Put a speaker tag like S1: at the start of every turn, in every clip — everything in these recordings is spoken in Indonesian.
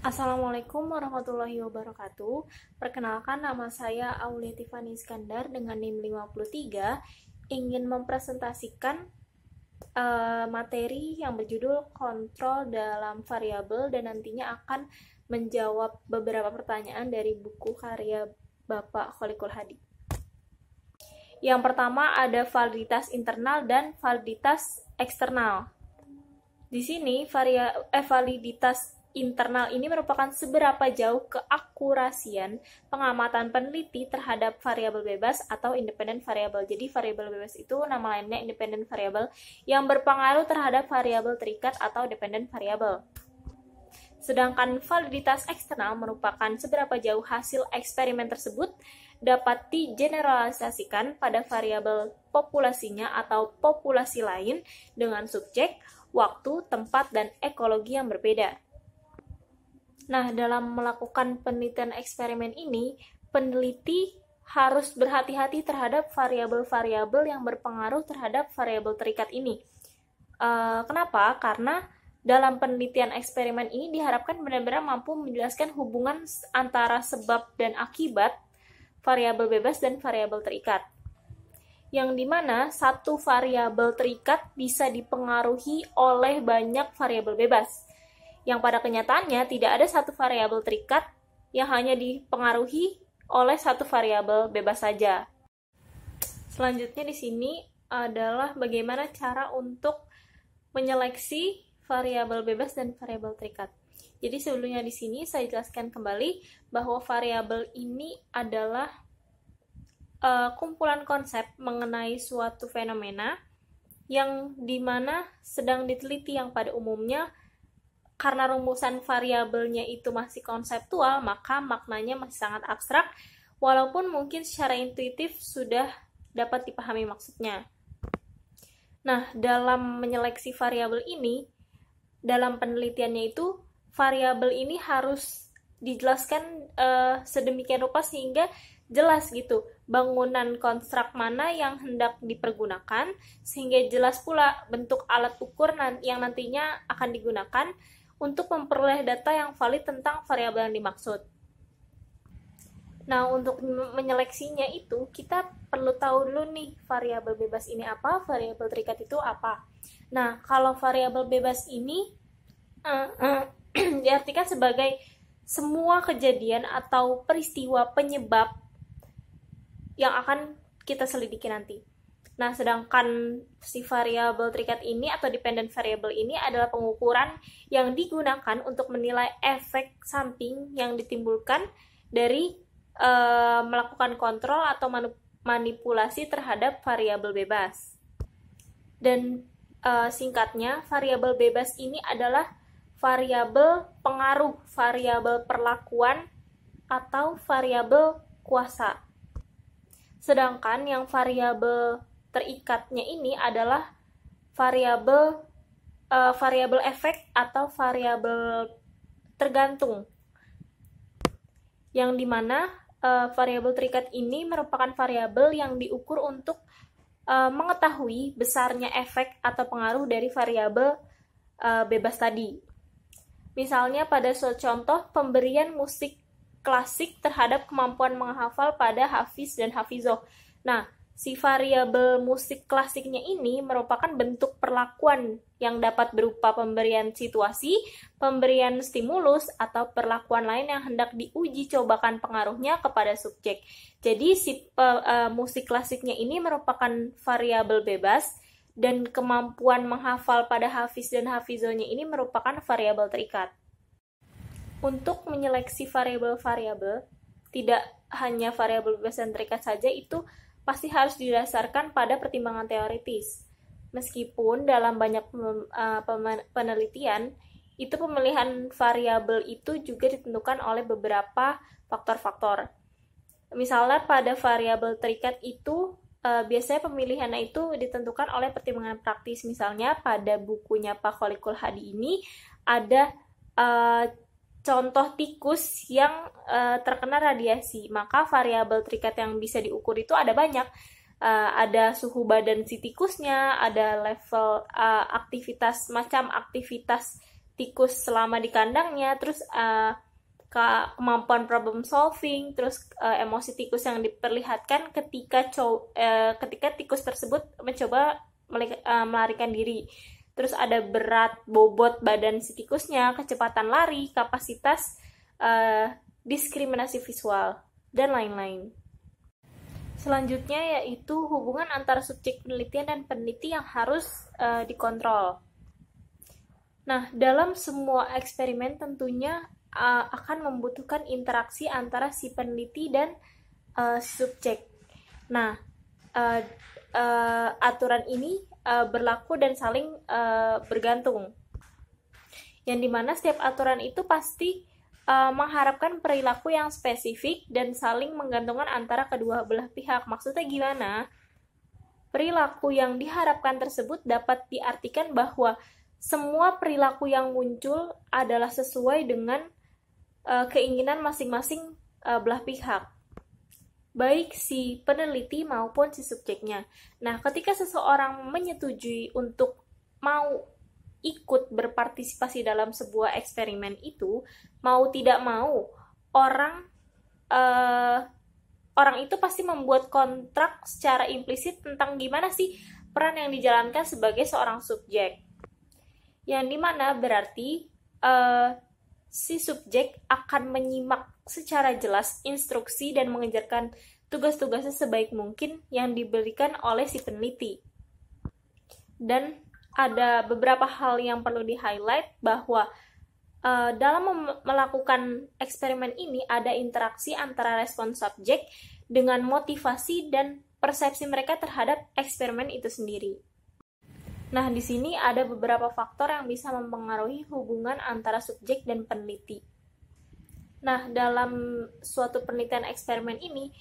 S1: Assalamualaikum warahmatullahi wabarakatuh. Perkenalkan, nama saya Aulia Tiffany Iskandar dengan NIM 53, ingin mempresentasikan materi yang berjudul kontrol dalam variabel dan nantinya akan menjawab beberapa pertanyaan dari buku karya Bapak Kholikul Hadi. Yang pertama ada validitas internal dan validitas eksternal. Di sini validitas internal ini merupakan seberapa jauh keakurasian pengamatan peneliti terhadap variabel bebas atau independen variabel. Jadi variabel bebas itu nama lainnya independen variabel yang berpengaruh terhadap variabel terikat atau dependen variabel. Sedangkan validitas eksternal merupakan seberapa jauh hasil eksperimen tersebut dapat digeneralisasikan pada variabel populasinya atau populasi lain dengan subjek, waktu, tempat, dan ekologi yang berbeda. Nah, dalam melakukan penelitian eksperimen ini, peneliti harus berhati-hati terhadap variabel-variabel yang berpengaruh terhadap variabel terikat ini. Kenapa? Karena dalam penelitian eksperimen ini diharapkan benar-benar mampu menjelaskan hubungan antara sebab dan akibat variabel bebas dan variabel terikat. Yang dimana satu variabel terikat bisa dipengaruhi oleh banyak variabel bebas. Yang pada kenyataannya tidak ada satu variabel terikat yang hanya dipengaruhi oleh satu variabel bebas saja. Selanjutnya di sini adalah bagaimana cara untuk menyeleksi variabel bebas dan variabel terikat. Jadi sebelumnya di sini saya jelaskan kembali bahwa variabel ini adalah kumpulan konsep mengenai suatu fenomena yang dimana sedang diteliti, yang pada umumnya karena rumusan variabelnya itu masih konseptual, maka maknanya masih sangat abstrak, walaupun mungkin secara intuitif sudah dapat dipahami maksudnya. Nah, dalam menyeleksi variabel ini, dalam penelitiannya itu, variabel ini harus dijelaskan sedemikian rupa sehingga jelas gitu bangunan konstruk mana yang hendak dipergunakan, sehingga jelas pula bentuk alat ukur yang nantinya akan digunakan untuk memperoleh data yang valid tentang variabel yang dimaksud. Nah, untuk menyeleksinya itu kita perlu tahu dulu nih variabel bebas ini apa, variabel terikat itu apa. Nah, kalau variabel bebas ini diartikan sebagai semua kejadian atau peristiwa penyebab yang akan kita selidiki nanti. Nah, sedangkan si variabel terikat ini atau dependent variable ini adalah pengukuran yang digunakan untuk menilai efek samping yang ditimbulkan dari melakukan kontrol atau manipulasi terhadap variabel bebas. Dan singkatnya, variabel bebas ini adalah variabel pengaruh, variabel perlakuan, atau variabel kuasa. Sedangkan yang variabel terikatnya ini adalah variabel efek atau variabel tergantung, yang dimana variabel terikat ini merupakan variabel yang diukur untuk mengetahui besarnya efek atau pengaruh dari variabel bebas tadi. Misalnya pada suatu contoh pemberian musik klasik terhadap kemampuan menghafal pada Hafiz dan Hafizoh. Nah, si variabel musik klasiknya ini merupakan bentuk perlakuan yang dapat berupa pemberian situasi, pemberian stimulus, atau perlakuan lain yang hendak diuji cobakan pengaruhnya kepada subjek. Jadi si musik klasiknya ini merupakan variabel bebas dan kemampuan menghafal pada Hafiz dan Hafizohnya ini merupakan variabel terikat. Untuk menyeleksi variabel-variabel, tidak hanya variabel bebas dan terikat saja, itu pasti harus didasarkan pada pertimbangan teoritis. Meskipun dalam banyak penelitian, itu pemilihan variabel itu juga ditentukan oleh beberapa faktor-faktor. Misalnya pada variabel terikat itu, biasanya pemilihannya itu ditentukan oleh pertimbangan praktis. Misalnya pada bukunya Pak Kholikul Hadi ini ada contoh tikus yang terkena radiasi, maka variabel terikat yang bisa diukur itu ada banyak. Ada suhu badan si tikusnya, ada level aktivitas tikus selama di kandangnya, terus kemampuan problem solving, terus emosi tikus yang diperlihatkan ketika tikus tersebut mencoba melarikan diri. Terus ada berat bobot badan si tikusnya, kecepatan lari, kapasitas diskriminasi visual, dan lain-lain. Selanjutnya yaitu hubungan antara subjek penelitian dan peneliti yang harus dikontrol. Nah, dalam semua eksperimen tentunya akan membutuhkan interaksi antara si peneliti dan subjek. Nah, aturan ini berlaku dan saling bergantung. Yang dimana setiap aturan itu pasti mengharapkan perilaku yang spesifik dan saling menggantungkan antara kedua belah pihak. Maksudnya gimana? Perilaku yang diharapkan tersebut dapat diartikan bahwa semua perilaku yang muncul adalah sesuai dengan keinginan masing-masing belah pihak, baik si peneliti maupun si subjeknya. Nah, ketika seseorang menyetujui untuk mau ikut berpartisipasi dalam sebuah eksperimen itu, mau tidak mau, orang itu pasti membuat kontrak secara implisit tentang gimana sih peran yang dijalankan sebagai seorang subjek. Yang dimana berarti si subjek akan menyimak secara jelas instruksi dan mengerjakan tugas-tugasnya sebaik mungkin yang diberikan oleh si peneliti. Dan ada beberapa hal yang perlu di-highlight bahwa dalam melakukan eksperimen ini ada interaksi antara respon subjek dengan motivasi dan persepsi mereka terhadap eksperimen itu sendiri. Nah, di sini ada beberapa faktor yang bisa mempengaruhi hubungan antara subjek dan peneliti. Nah, dalam suatu penelitian eksperimen ini,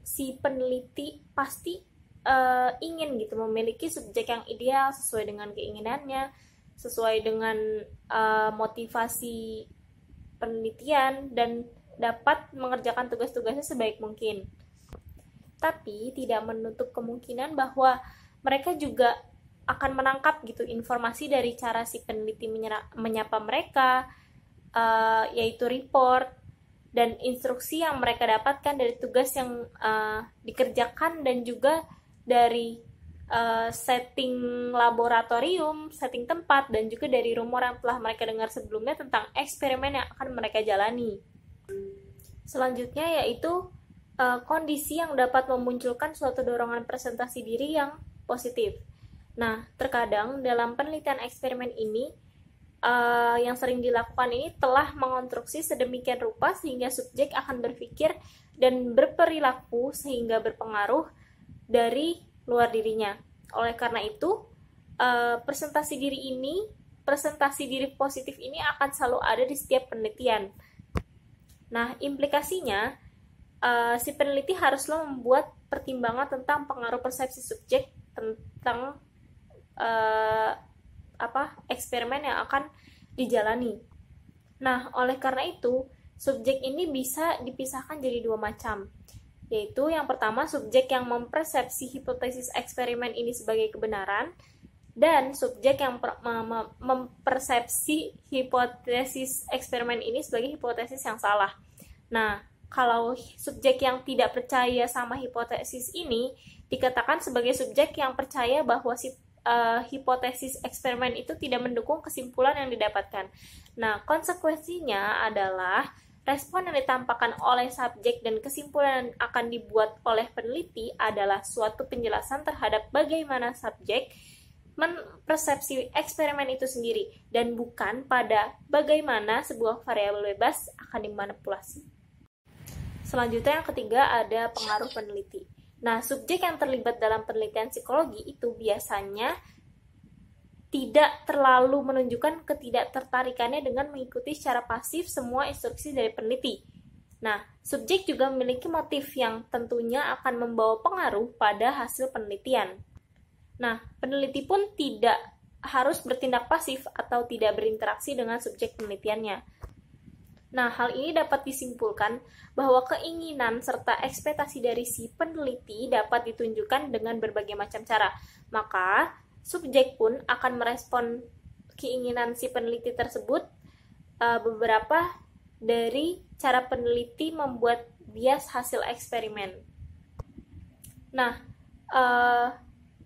S1: si peneliti pasti ingin gitu memiliki subjek yang ideal sesuai dengan keinginannya, sesuai dengan motivasi penelitian, dan dapat mengerjakan tugas-tugasnya sebaik mungkin. Tapi tidak menutup kemungkinan bahwa mereka juga akan menangkap gitu informasi dari cara si peneliti menyapa mereka, yaitu report dan instruksi yang mereka dapatkan dari tugas yang dikerjakan, dan juga dari setting laboratorium, setting tempat, dan juga dari rumor yang telah mereka dengar sebelumnya tentang eksperimen yang akan mereka jalani. Selanjutnya yaitu kondisi yang dapat memunculkan suatu dorongan presentasi diri yang positif. Nah, terkadang dalam penelitian eksperimen ini, yang sering dilakukan ini telah mengonstruksi sedemikian rupa sehingga subjek akan berpikir dan berperilaku sehingga berpengaruh dari luar dirinya. Oleh karena itu, presentasi diri positif ini akan selalu ada di setiap penelitian. Nah, implikasinya, si peneliti haruslah membuat pertimbangan tentang pengaruh persepsi subjek tentang eksperimen yang akan dijalani. Nah, oleh karena itu, subjek ini bisa dipisahkan jadi dua macam, yaitu yang pertama subjek yang mempersepsi hipotesis eksperimen ini sebagai kebenaran, dan subjek yang mempersepsi hipotesis eksperimen ini sebagai hipotesis yang salah. Nah, kalau subjek yang tidak percaya sama hipotesis ini dikatakan sebagai subjek yang percaya bahwa si hipotesis eksperimen itu tidak mendukung kesimpulan yang didapatkan. Nah, konsekuensinya adalah respon yang ditampakkan oleh subjek dan kesimpulan yang akan dibuat oleh peneliti adalah suatu penjelasan terhadap bagaimana subjek mempersepsi eksperimen itu sendiri, dan bukan pada bagaimana sebuah variabel bebas akan dimanipulasi. Selanjutnya yang ketiga ada pengaruh peneliti. Nah, subjek yang terlibat dalam penelitian psikologi itu biasanya tidak terlalu menunjukkan ketidaktertarikannya dengan mengikuti secara pasif semua instruksi dari peneliti. Nah, subjek juga memiliki motif yang tentunya akan membawa pengaruh pada hasil penelitian. Nah, peneliti pun tidak harus bertindak pasif atau tidak berinteraksi dengan subjek penelitiannya. Nah, hal ini dapat disimpulkan bahwa keinginan serta ekspektasi dari si peneliti dapat ditunjukkan dengan berbagai macam cara. Maka, subjek pun akan merespon keinginan si peneliti tersebut, beberapa dari cara peneliti membuat bias hasil eksperimen. Nah,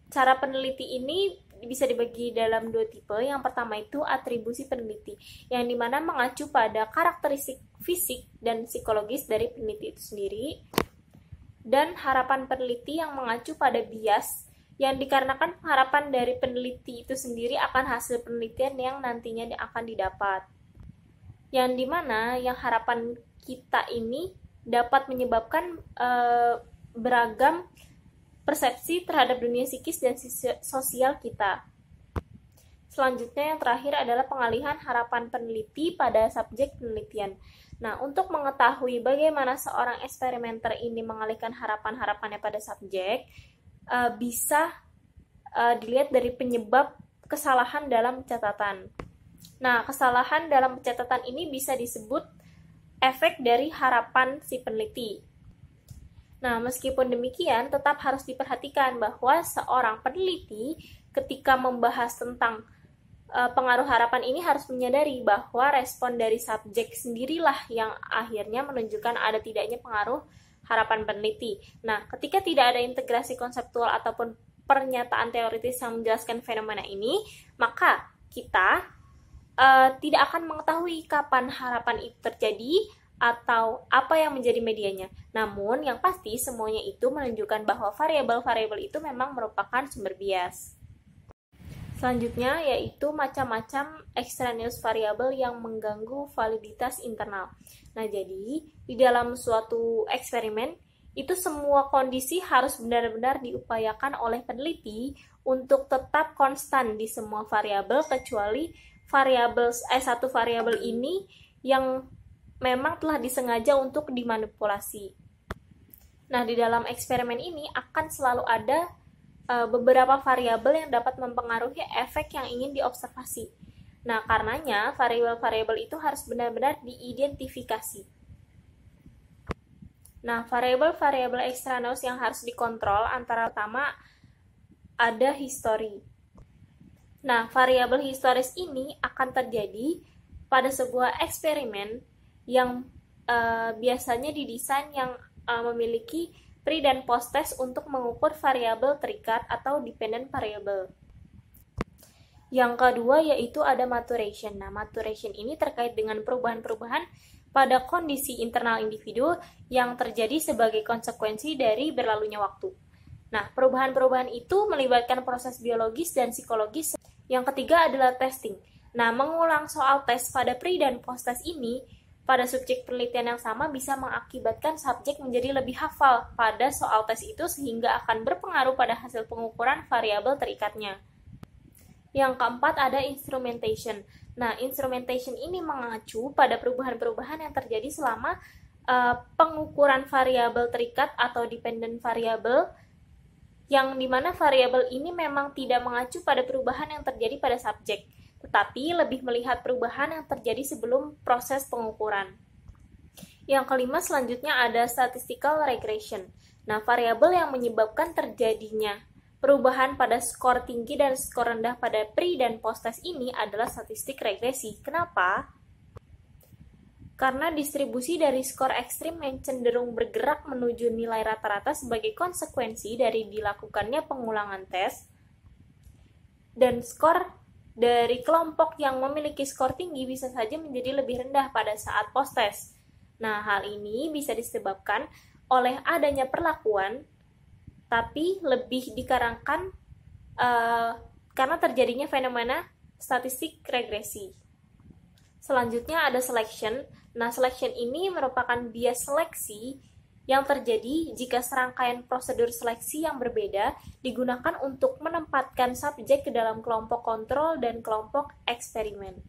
S1: cara peneliti ini bisa dibagi dalam dua tipe. Yang pertama itu atribusi peneliti, yang dimana mengacu pada karakteristik fisik dan psikologis dari peneliti itu sendiri, dan harapan peneliti yang mengacu pada bias, yang dikarenakan harapan dari peneliti itu sendiri akan hasil penelitian yang nantinya akan didapat. Yang dimana yang harapan kita ini dapat menyebabkan beragam persepsi terhadap dunia psikis dan sosial kita. Selanjutnya yang terakhir adalah pengalihan harapan peneliti pada subjek penelitian. Nah, untuk mengetahui bagaimana seorang eksperimenter ini mengalihkan harapan-harapannya pada subjek, bisa dilihat dari penyebab kesalahan dalam catatan. Nah, kesalahan dalam catatan ini bisa disebut efek dari harapan si peneliti. Nah, meskipun demikian, tetap harus diperhatikan bahwa seorang peneliti ketika membahas tentang pengaruh harapan ini harus menyadari bahwa respon dari subjek sendirilah yang akhirnya menunjukkan ada tidaknya pengaruh harapan peneliti. Nah, ketika tidak ada integrasi konseptual ataupun pernyataan teoritis yang menjelaskan fenomena ini, maka kita tidak akan mengetahui kapan harapan itu terjadi atau apa yang menjadi medianya. Namun, yang pasti semuanya itu menunjukkan bahwa variabel-variabel itu memang merupakan sumber bias. Selanjutnya yaitu macam-macam extraneous variabel yang mengganggu validitas internal. Nah, jadi di dalam suatu eksperimen itu semua kondisi harus benar-benar diupayakan oleh peneliti untuk tetap konstan di semua variabel kecuali satu variabel ini yang memang telah disengaja untuk dimanipulasi. Nah, di dalam eksperimen ini akan selalu ada beberapa variabel yang dapat mempengaruhi efek yang ingin diobservasi. Nah, karenanya variabel-variabel itu harus benar-benar diidentifikasi. Nah, variabel-variabel extraneous yang harus dikontrol antara pertama ada history. Nah, variabel historis ini akan terjadi pada sebuah eksperimen yang biasanya didesain yang memiliki pre dan post test untuk mengukur variabel terikat atau dependent variable. Yang kedua yaitu ada maturation. Nah, maturation ini terkait dengan perubahan-perubahan pada kondisi internal individu yang terjadi sebagai konsekuensi dari berlalunya waktu. Nah, perubahan-perubahan itu melibatkan proses biologis dan psikologis. Yang ketiga adalah testing. Nah, mengulang soal tes pada pre dan post test ini pada subjek penelitian yang sama bisa mengakibatkan subjek menjadi lebih hafal pada soal tes itu sehingga akan berpengaruh pada hasil pengukuran variabel terikatnya. Yang keempat ada instrumentation. Nah, instrumentation ini mengacu pada perubahan-perubahan yang terjadi selama pengukuran variabel terikat atau dependent variable, yang dimana variabel ini memang tidak mengacu pada perubahan yang terjadi pada subjek, tetapi lebih melihat perubahan yang terjadi sebelum proses pengukuran. Yang kelima selanjutnya ada statistical regression. Nah, variabel yang menyebabkan terjadinya perubahan pada skor tinggi dan skor rendah pada pre dan post test ini adalah statistik regresi. Kenapa? Karena distribusi dari skor ekstrim yang cenderung bergerak menuju nilai rata-rata sebagai konsekuensi dari dilakukannya pengulangan tes, dan skor dari kelompok yang memiliki skor tinggi bisa saja menjadi lebih rendah pada saat post-test. Nah, hal ini bisa disebabkan oleh adanya perlakuan, tapi lebih dikarenakan karena terjadinya fenomena statistik regresi. Selanjutnya ada selection. Nah, selection ini merupakan bias seleksi yang terjadi jika serangkaian prosedur seleksi yang berbeda digunakan untuk menempatkan subjek ke dalam kelompok kontrol dan kelompok eksperimen.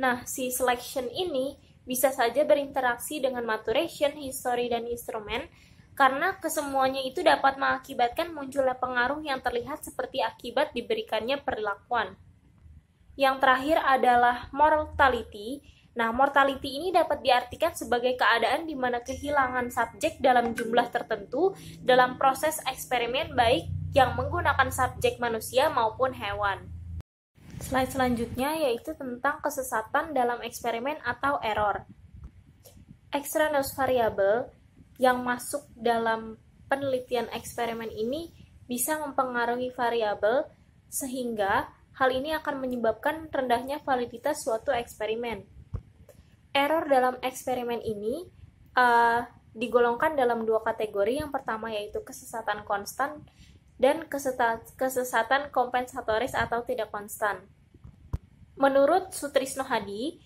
S1: Nah, si selection ini bisa saja berinteraksi dengan maturation, history, dan instrumen, karena kesemuanya itu dapat mengakibatkan munculnya pengaruh yang terlihat seperti akibat diberikannya perlakuan. Yang terakhir adalah mortality. Nah, mortality ini dapat diartikan sebagai keadaan di mana kehilangan subjek dalam jumlah tertentu dalam proses eksperimen baik yang menggunakan subjek manusia maupun hewan. Slide selanjutnya yaitu tentang kesesatan dalam eksperimen atau error. Extraneous variable yang masuk dalam penelitian eksperimen ini bisa mempengaruhi variabel sehingga hal ini akan menyebabkan rendahnya validitas suatu eksperimen. Error dalam eksperimen ini digolongkan dalam dua kategori. Yang pertama yaitu kesesatan konstan dan kesesatan kompensatoris atau tidak konstan. Menurut Sutrisno Hadi,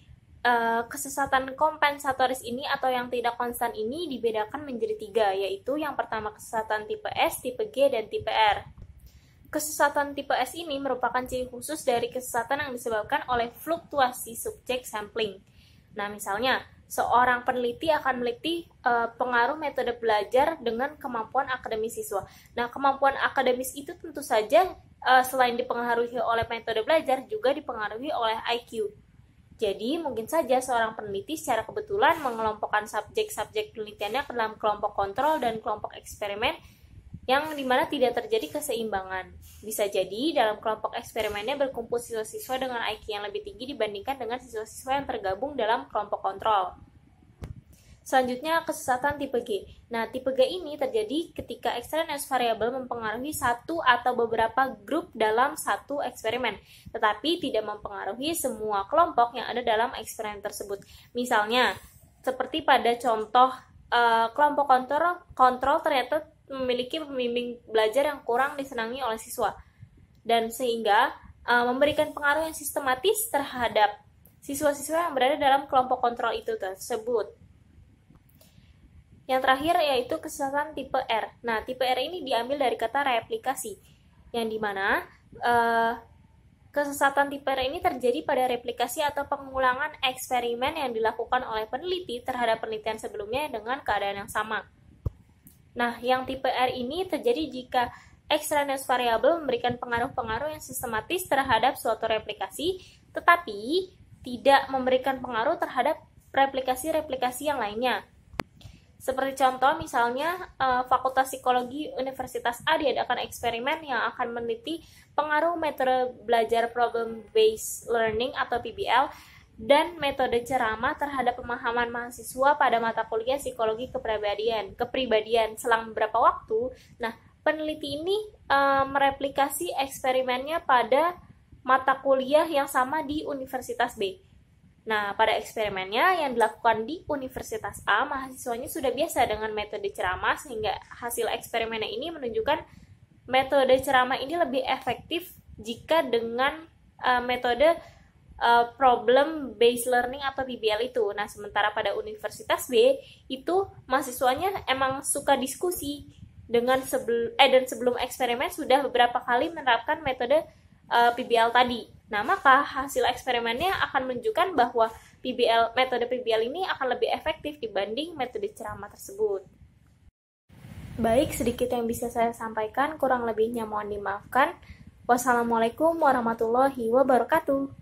S1: kesesatan kompensatoris ini atau yang tidak konstan ini dibedakan menjadi tiga, yaitu yang pertama kesesatan tipe S, tipe G, dan tipe R. Kesesatan tipe S ini merupakan ciri khusus dari kesesatan yang disebabkan oleh fluktuasi subjek sampling. Nah, misalnya, seorang peneliti akan meneliti pengaruh metode belajar dengan kemampuan akademis siswa. Nah, kemampuan akademis itu tentu saja selain dipengaruhi oleh metode belajar, juga dipengaruhi oleh IQ. Jadi, mungkin saja seorang peneliti secara kebetulan mengelompokkan subjek-subjek penelitiannya ke dalam kelompok kontrol dan kelompok eksperimen yang dimana tidak terjadi keseimbangan. Bisa jadi dalam kelompok eksperimennya berkumpul siswa-siswa dengan IQ yang lebih tinggi dibandingkan dengan siswa-siswa yang tergabung dalam kelompok kontrol. Selanjutnya, kesesatan tipe G. Nah, tipe G ini terjadi ketika extraneous variable mempengaruhi satu atau beberapa grup dalam satu eksperimen, tetapi tidak mempengaruhi semua kelompok yang ada dalam eksperimen tersebut. Misalnya, seperti pada contoh kelompok kontrol ternyata memiliki pembimbing belajar yang kurang disenangi oleh siswa, dan sehingga memberikan pengaruh yang sistematis terhadap siswa-siswa yang berada dalam kelompok kontrol itu tersebut. Yang terakhir yaitu kesesatan tipe R. Nah, tipe R ini diambil dari kata replikasi, yang dimana kesesatan tipe R ini terjadi pada replikasi atau pengulangan eksperimen yang dilakukan oleh peneliti terhadap penelitian sebelumnya dengan keadaan yang sama. Nah, yang tipe R ini terjadi jika extraneous variable memberikan pengaruh-pengaruh yang sistematis terhadap suatu replikasi, tetapi tidak memberikan pengaruh terhadap replikasi-replikasi yang lainnya. Seperti contoh, misalnya Fakultas Psikologi Universitas A diadakan eksperimen yang akan meneliti pengaruh metode belajar problem-based learning atau PBL dan metode ceramah terhadap pemahaman mahasiswa pada mata kuliah psikologi kepribadian selang beberapa waktu. Nah, peneliti ini mereplikasi eksperimennya pada mata kuliah yang sama di Universitas B. Nah, pada eksperimennya yang dilakukan di Universitas A, mahasiswanya sudah biasa dengan metode ceramah, sehingga hasil eksperimennya ini menunjukkan metode ceramah ini lebih efektif jika dengan metode problem-based learning atau PBL itu. Nah, sementara pada Universitas B, itu mahasiswanya emang suka diskusi dan sebelum eksperimen sudah beberapa kali menerapkan metode PBL tadi. Nah, maka hasil eksperimennya akan menunjukkan bahwa metode PBL ini akan lebih efektif dibanding metode ceramah tersebut. Baik, sedikit yang bisa saya sampaikan, kurang lebihnya mohon dimaafkan. Wassalamualaikum warahmatullahi wabarakatuh.